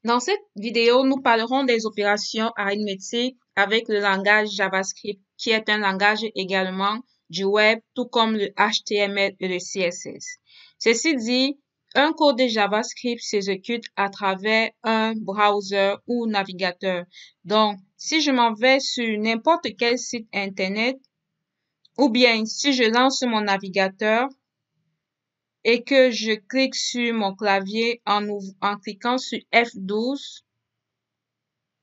Dans cette vidéo, nous parlerons des opérations arithmétiques avec le langage JavaScript, qui est un langage également du web, tout comme le HTML et le CSS. Ceci dit, un code de JavaScript s'exécute à travers un browser ou navigateur. Donc, si je m'en vais sur n'importe quel site Internet, ou bien si je lance mon navigateur, et que je clique sur mon clavier en cliquant sur F12.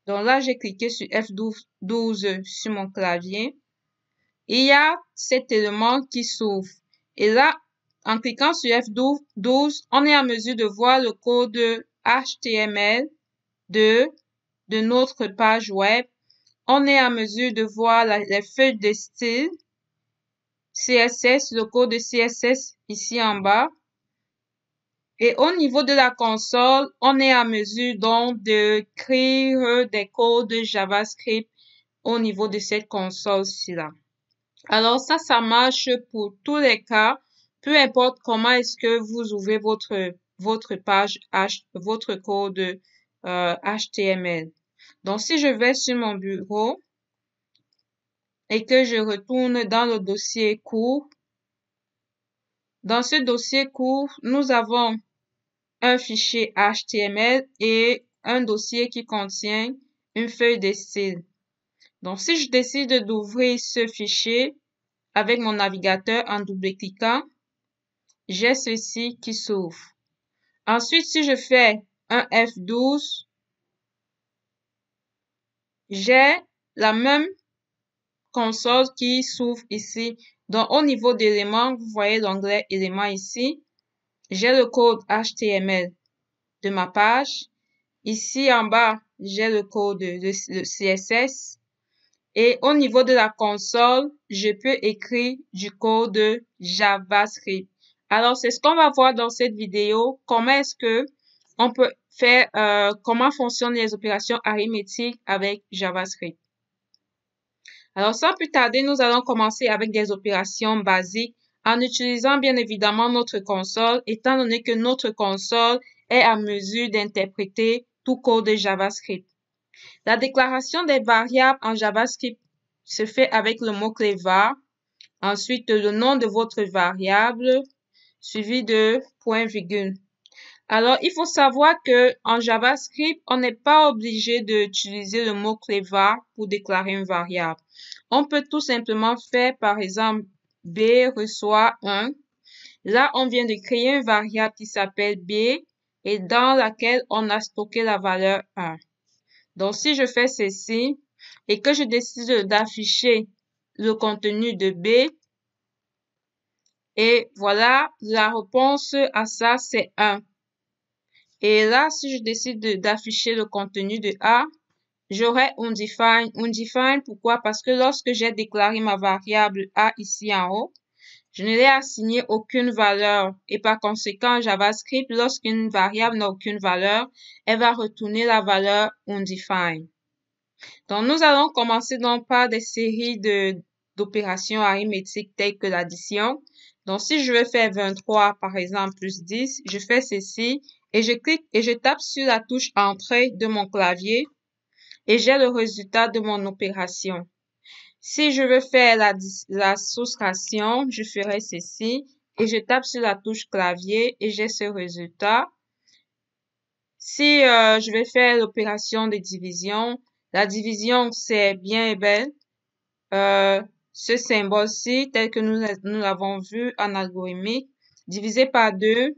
Donc là, j'ai cliqué sur F12 sur mon clavier. Il y a cet élément qui s'ouvre. Et là, en cliquant sur F12, on est en mesure de voir le code HTML de notre page web. On est en mesure de voir les feuilles de style CSS, le code de CSS ici en bas. Et au niveau de la console, on est en mesure donc d'écrire des codes JavaScript au niveau de cette console-ci là. Alors ça marche pour tous les cas, peu importe comment est-ce que vous ouvrez votre page, votre code HTML. Donc si je vais sur mon bureau et que je retourne dans le dossier cours, dans ce dossier cours, nous avons un fichier HTML et un dossier qui contient une feuille de style. Donc, si je décide d'ouvrir ce fichier avec mon navigateur en double-cliquant, j'ai ceci qui s'ouvre. Ensuite, si je fais un F12, j'ai la même console qui s'ouvre ici. Donc, au niveau d'éléments, vous voyez l'onglet éléments ici. J'ai le code HTML de ma page. Ici en bas, j'ai le code de CSS. Et au niveau de la console, je peux écrire du code JavaScript. Alors, c'est ce qu'on va voir dans cette vidéo. Comment est-ce que on peut faire, comment fonctionnent les opérations arithmétiques avec JavaScript. Alors, sans plus tarder, nous allons commencer avec des opérations basiques en utilisant bien évidemment notre console, étant donné que notre console est à mesure d'interpréter tout code JavaScript. La déclaration des variables en JavaScript se fait avec le mot-clé var, ensuite le nom de votre variable, suivi de point-virgule. Alors, il faut savoir que en JavaScript, on n'est pas obligé d'utiliser le mot-clé var pour déclarer une variable. On peut tout simplement faire, par exemple, B reçoit 1. Là, on vient de créer une variable qui s'appelle B et dans laquelle on a stocké la valeur 1. Donc, si je fais ceci et que je décide d'afficher le contenu de B, et voilà, la réponse à ça, c'est 1. Et là, si je décide d'afficher le contenu de A, j'aurai undefined. Undefined, pourquoi? Parce que lorsque j'ai déclaré ma variable A ici en haut, je ne l'ai assigné aucune valeur et par conséquent, JavaScript, lorsqu'une variable n'a aucune valeur, elle va retourner la valeur undefined. Donc, nous allons commencer donc par des séries d'opérations arithmétiques telles que l'addition. Donc, si je veux faire 23, par exemple, plus 10, je fais ceci et je clique et je tape sur la touche Entrée de mon clavier et j'ai le résultat de mon opération. Si je veux faire la soustraction, je ferai ceci et je tape sur la touche clavier et j'ai ce résultat. Si je vais faire l'opération de division, la division c'est bien et belle. Ce symbole-ci, tel que nous l'avons vu en algorithmique, divisé par 2,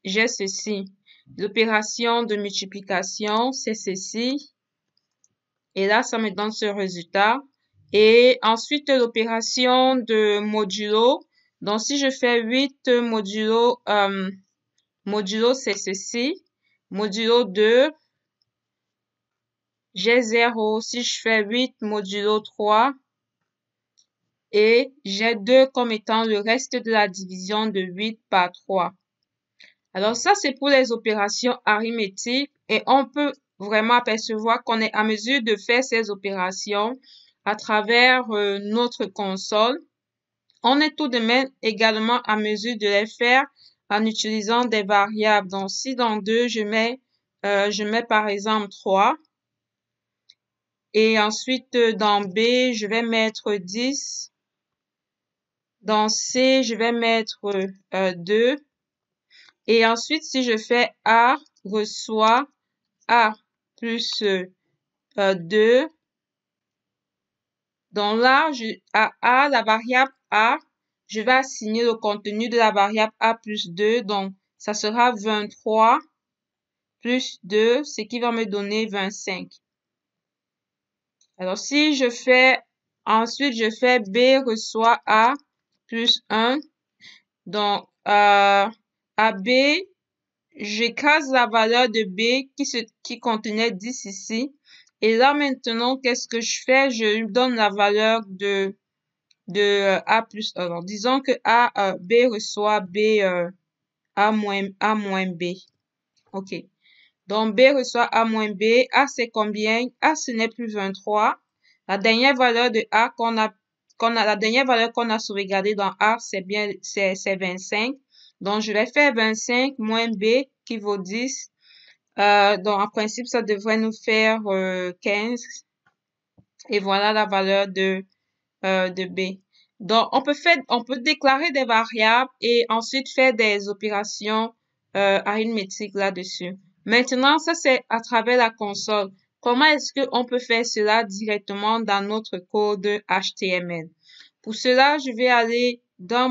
j'ai ceci. L'opération de multiplication, c'est ceci. Et là, ça me donne ce résultat. Et ensuite, l'opération de modulo. Donc, si je fais 8 modulo, c'est ceci. Modulo 2, j'ai 0. Si je fais 8 modulo 3, et j'ai 2 comme étant le reste de la division de 8 par 3. Alors, ça, c'est pour les opérations arithmétiques et on peut vraiment apercevoir qu'on est à mesure de faire ces opérations à travers notre console. On est tout de même également à mesure de les faire en utilisant des variables. Donc, si dans 2, je mets je mets par exemple 3. Et ensuite, dans B, je vais mettre 10. Dans C, je vais mettre 2. Et ensuite, si je fais A reçoit A plus 2, donc là, à A, la variable A, je vais assigner le contenu de la variable A plus 2. Donc, ça sera 23 plus 2, ce qui va me donner 25. Alors, si je fais, ensuite, je fais B reçoit A plus 1. Donc, à B, j'écrase la valeur de B qui contenait 10 ici. Et là, maintenant, qu'est-ce que je fais? Je lui donne la valeur de A plus 1. Alors, disons que B reçoit B, A moins B. OK. Donc, B reçoit A moins B. A, c'est combien? A, ce n'est plus 23. La dernière valeur de A la dernière valeur qu'on a sauvegardée dans A, c'est 25. Donc, je vais faire 25 moins B qui vaut 10. Donc, en principe, ça devrait nous faire 15. Et voilà la valeur de B. Donc, on peut déclarer des variables et ensuite faire des opérations arithmétiques là-dessus. Maintenant, ça, c'est à travers la console. Comment est-ce qu'on peut faire cela directement dans notre code HTML? Pour cela, je vais aller dans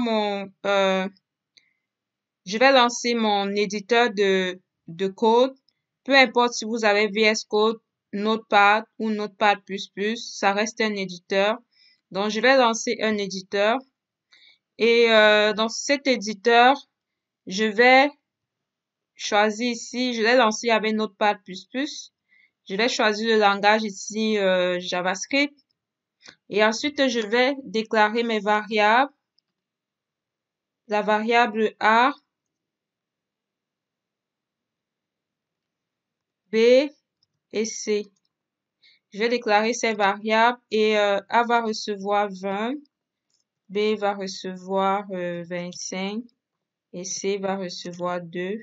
je vais lancer mon éditeur de code. Peu importe si vous avez VS Code, Notepad ou Notepad++, ça reste un éditeur. Donc, je vais lancer un éditeur. Et dans cet éditeur, je vais choisir ici, je l'ai lancé avec Notepad++. Je vais choisir le langage ici, JavaScript. Et ensuite, je vais déclarer mes variables. La variable A, B et C. Je vais déclarer ces variables et A va recevoir 20, B va recevoir 25 et C va recevoir 2.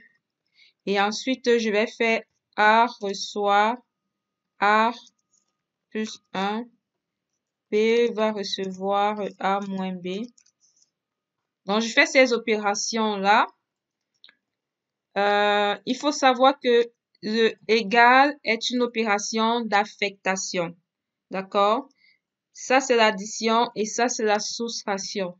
Et ensuite, je vais faire A reçoit A plus 1, B va recevoir A moins B. Donc, je fais ces opérations-là. Il faut savoir que le égal est une opération d'affectation. D'accord? Ça, c'est l'addition et ça, c'est la soustraction.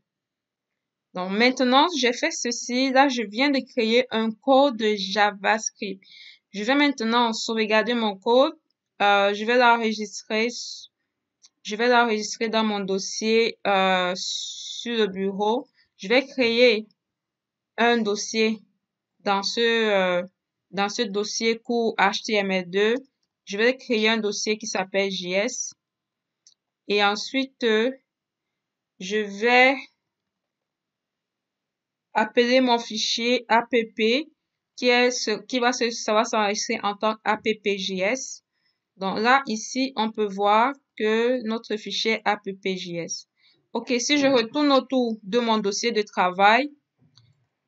Donc, maintenant, j'ai fait ceci. Là, je viens de créer un code de JavaScript. Je vais maintenant sauvegarder mon code. Je vais l'enregistrer. Je vais l'enregistrer dans mon dossier sur le bureau. Je vais créer un dossier dans ce dossier cours HTML2. Je vais créer un dossier qui s'appelle JS. Et ensuite, je vais appeler mon fichier app ça va s'enregistrer en tant qu'appjs. Donc là, ici, on peut voir que notre fichier app.js. OK, si je retourne autour de mon dossier de travail,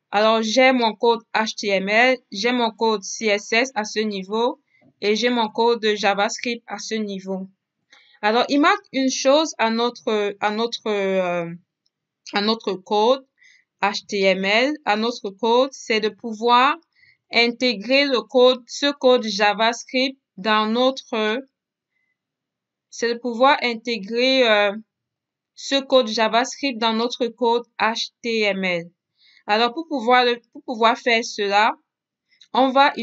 alors j'ai mon code HTML, j'ai mon code CSS à ce niveau et j'ai mon code JavaScript à ce niveau. Alors, il manque une chose à notre code HTML, à notre code, c'est de pouvoir intégrer ce code JavaScript dans c'est de pouvoir intégrer ce code JavaScript dans notre code HTML. Alors, pour pouvoir faire cela, on va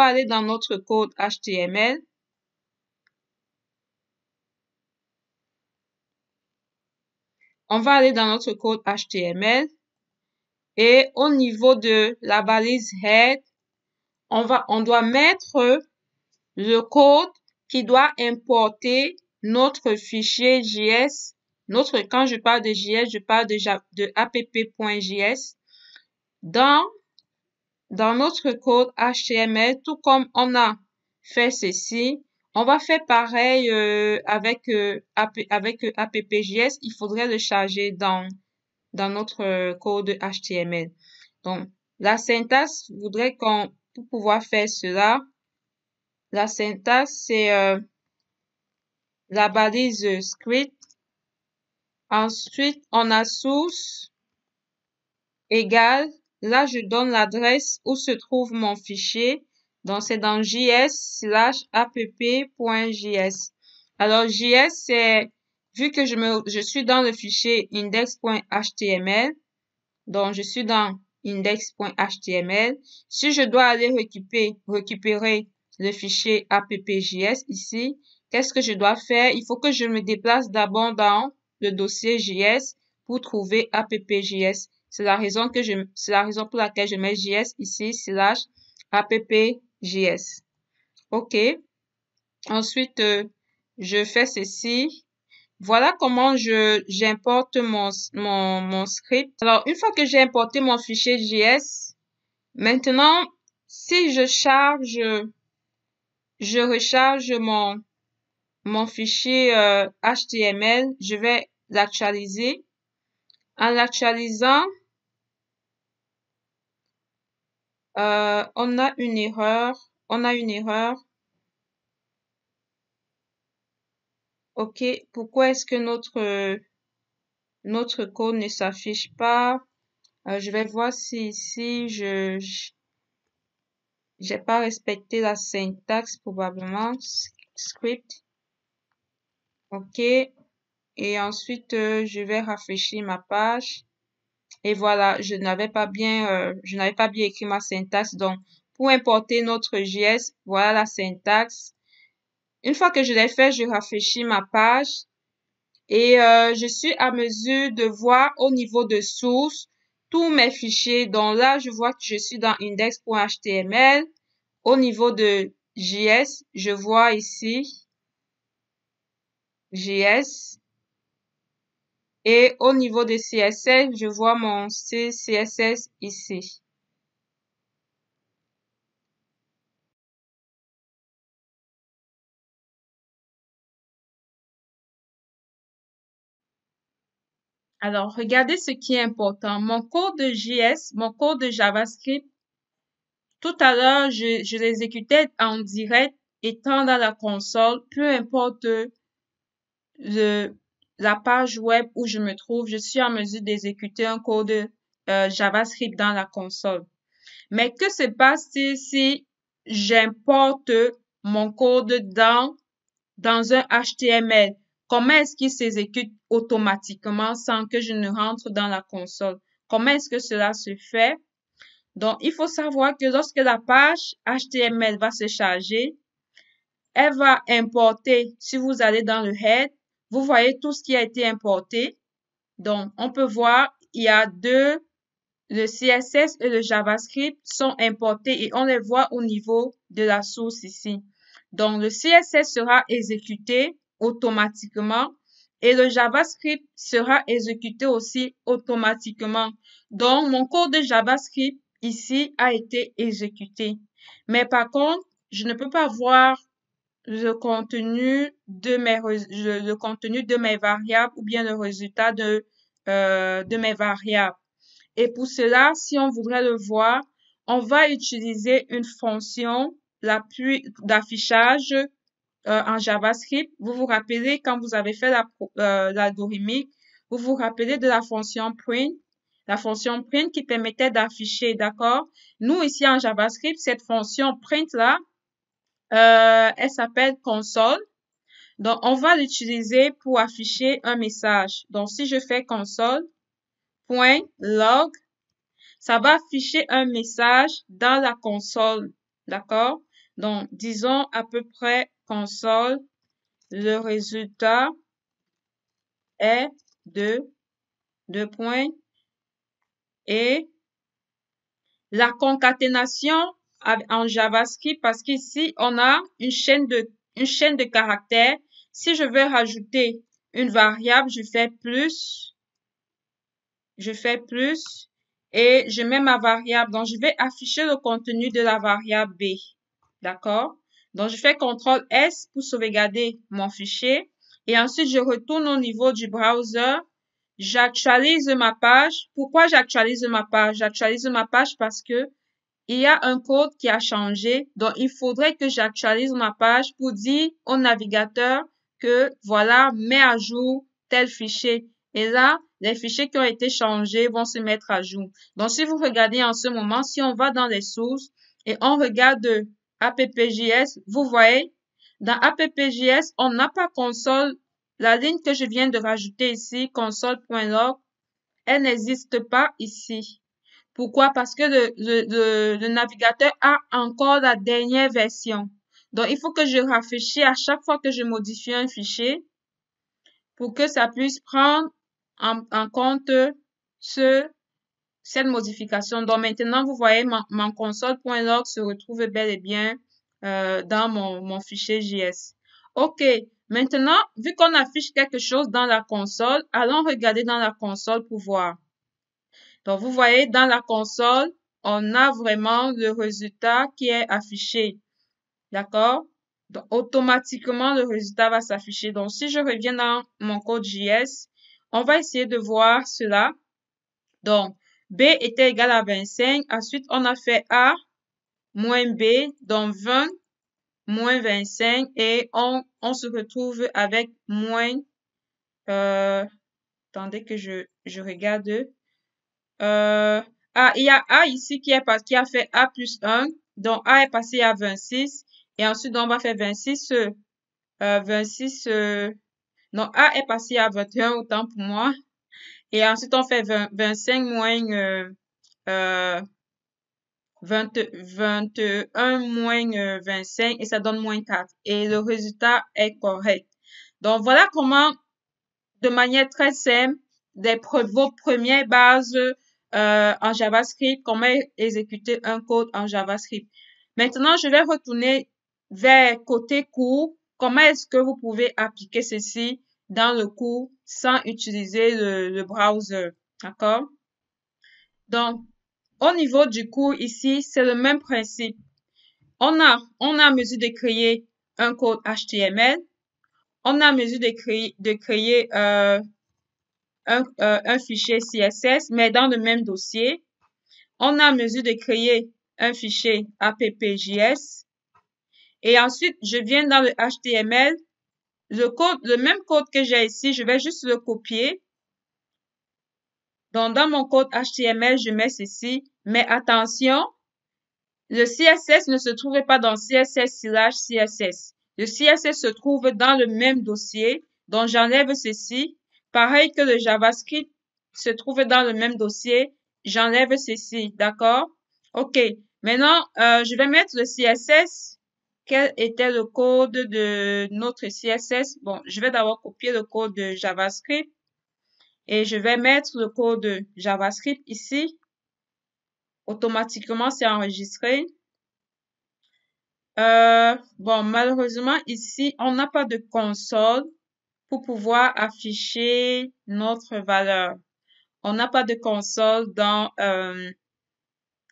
aller dans notre code HTML. On va aller dans notre code HTML et au niveau de la balise head, on doit mettre le code qui doit importer notre fichier JS. Quand je parle de JS, je parle de app.js dans notre code HTML, tout comme on a fait ceci. On va faire pareil avec app.js. Il faudrait le charger dans notre code HTML. Donc, la syntaxe voudrait pour pouvoir faire cela, La syntaxe, c'est la balise script. Ensuite, on a source égale. Là, je donne l'adresse où se trouve mon fichier. Donc, c'est dans js/app.js. Alors, JS, c'est, vu que je suis dans le fichier index.html, donc je suis dans index.html. Si je dois aller récupérer le fichier app.js ici, qu'est-ce que je dois faire? Il faut que je me déplace d'abord dans le dossier JS pour trouver app.js. C'est la raison pour laquelle je mets JS ici, /app.js. OK. Ensuite, je fais ceci. Voilà comment j'importe mon script. Alors, une fois que j'ai importé mon fichier JS, maintenant, si je recharge mon fichier HTML, je vais l'actualiser. En l'actualisant, on a une erreur. OK. Pourquoi est-ce que notre code ne s'affiche pas? Je vais voir si ici j'ai pas respecté la syntaxe probablement. Script. OK. Et ensuite, je vais rafraîchir ma page. Et voilà, je n'avais pas bien écrit ma syntaxe. Donc, pour importer notre JS, voilà la syntaxe. Une fois que je l'ai fait, je rafraîchis ma page. Et je suis à mesure de voir au niveau de source tous mes fichiers. Donc là, je vois que je suis dans index.html. Au niveau de JS, je vois ici JS. Et au niveau de CSS, je vois mon CSS ici. Alors, regardez ce qui est important. Mon code de JS, mon code de JavaScript, tout à l'heure, je l'exécutais en direct étant dans la console, peu importe la page web où je me trouve, je suis en mesure d'exécuter un code JavaScript dans la console. Mais que se passe-t-il si j'importe mon code dans un HTML? Comment est-ce qu'il s'exécute automatiquement sans que je ne rentre dans la console? Comment est-ce que cela se fait? Donc, il faut savoir que lorsque la page HTML va se charger, elle va importer, si vous allez dans le head, vous voyez tout ce qui a été importé. Donc, on peut voir, il y a le CSS et le JavaScript sont importés et on les voit au niveau de la source ici. Donc, le CSS sera exécuté automatiquement et le JavaScript sera exécuté aussi automatiquement. Donc, mon code de JavaScript ici a été exécuté. Mais par contre, je ne peux pas voir le contenu de mes variables ou bien le résultat de mes variables. Et pour cela, si on voudrait le voir, on va utiliser une fonction d'affichage en JavaScript. Vous vous rappelez quand vous avez fait l'algorithmique, vous vous rappelez de la fonction print qui permettait d'afficher, d'accord? Nous, ici en JavaScript, cette fonction print-là, elle s'appelle console. Donc, on va l'utiliser pour afficher un message. Donc, si je fais console.log, ça va afficher un message dans la console. D'accord? Donc, disons à peu près console, le résultat est de 2 points et la concaténation en JavaScript parce qu'ici, on a une chaîne de caractères. Si je veux rajouter une variable, je fais plus et je mets ma variable. Donc, je vais afficher le contenu de la variable B. D'accord? Donc, je fais CTRL S pour sauvegarder mon fichier et ensuite, je retourne au niveau du browser. J'actualise ma page. Pourquoi j'actualise ma page? J'actualise ma page parce que il y a un code qui a changé. Donc, il faudrait que j'actualise ma page pour dire au navigateur que voilà, mets à jour tel fichier. Et là, les fichiers qui ont été changés vont se mettre à jour. Donc, si vous regardez en ce moment, si on va dans les sources et on regarde AppJS, vous voyez, dans AppJS, on n'a pas console. La ligne que je viens de rajouter ici, console.log, elle n'existe pas ici. Pourquoi? Parce que le navigateur a encore la dernière version. Donc, il faut que je rafraîchisse à chaque fois que je modifie un fichier pour que ça puisse prendre en compte cette modification. Donc, maintenant, vous voyez, mon console.log se retrouve bel et bien dans mon fichier JS. OK. Maintenant, vu qu'on affiche quelque chose dans la console, allons regarder dans la console pour voir. Donc, vous voyez, dans la console, on a vraiment le résultat qui est affiché. D'accord? Donc, automatiquement, le résultat va s'afficher. Donc, si je reviens dans mon code JS, on va essayer de voir cela. Donc, B était égal à 25. Ensuite, on a fait A moins B, donc 20 moins 25. Et on se retrouve avec moins... attendez que je regarde. Il y a A ici qui a fait A plus 1. Donc, A est passé à 26. Et ensuite, on va faire 26. Non, A est passé à 21, autant pour moi. Et ensuite, on fait 25 moins 21 moins 25 et ça donne moins 4. Et le résultat est correct. Donc, voilà comment, de manière très simple, vos premières bases en JavaScript, comment exécuter un code en JavaScript. Maintenant, je vais retourner vers côté cours. Comment est-ce que vous pouvez appliquer ceci dans le cours sans utiliser le browser? D'accord? Donc, au niveau du cours ici, c'est le même principe. On a mesure de créer un code HTML. On a mesure de créer un fichier CSS, mais dans le même dossier. On a mesure de créer un fichier AppJS. Et ensuite, je viens dans le HTML. Le même code que j'ai ici, je vais juste le copier. Donc, dans mon code HTML, je mets ceci. Mais attention, le CSS ne se trouve pas dans CSS/CSS. Le CSS se trouve dans le même dossier. Donc, j'enlève ceci. Pareil que le JavaScript se trouve dans le même dossier. J'enlève ceci. D'accord? OK. Maintenant, je vais mettre le CSS. Quel était le code de notre CSS? Bon, je vais d'abord copier le code de JavaScript. Et je vais mettre le code de JavaScript ici. Automatiquement, c'est enregistré. Bon, malheureusement, ici, on n'a pas de console pour pouvoir afficher notre valeur. On n'a pas de console dans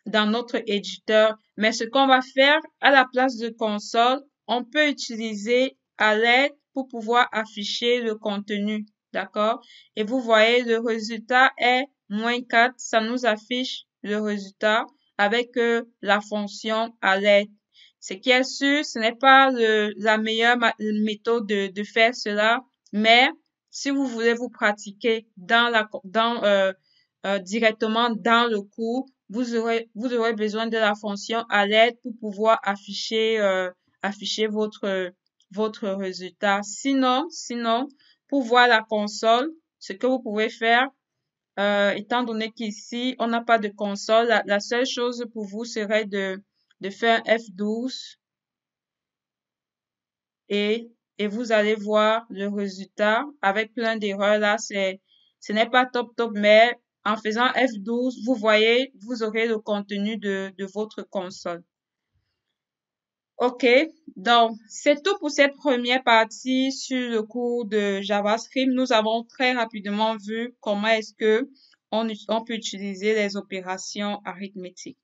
notre éditeur. Mais ce qu'on va faire, à la place de console, on peut utiliser alert pour pouvoir afficher le contenu. D'accord? Et vous voyez, le résultat est moins 4. Ça nous affiche le résultat avec la fonction alert. Ce qui est sûr, ce n'est pas la meilleure méthode de faire cela, mais si vous voulez vous pratiquer directement dans le cours, vous aurez besoin de la fonction alert pour pouvoir afficher votre résultat. Sinon, pour voir la console, ce que vous pouvez faire, étant donné qu'ici, on n'a pas de console, la seule chose pour vous serait de faire un F12 et vous allez voir le résultat avec plein d'erreurs là. Ce n'est pas top, mais en faisant F12, vous voyez, vous aurez le contenu de votre console. OK, donc c'est tout pour cette première partie sur le cours de JavaScript. Nous avons très rapidement vu comment est-ce que on peut utiliser les opérations arithmétiques.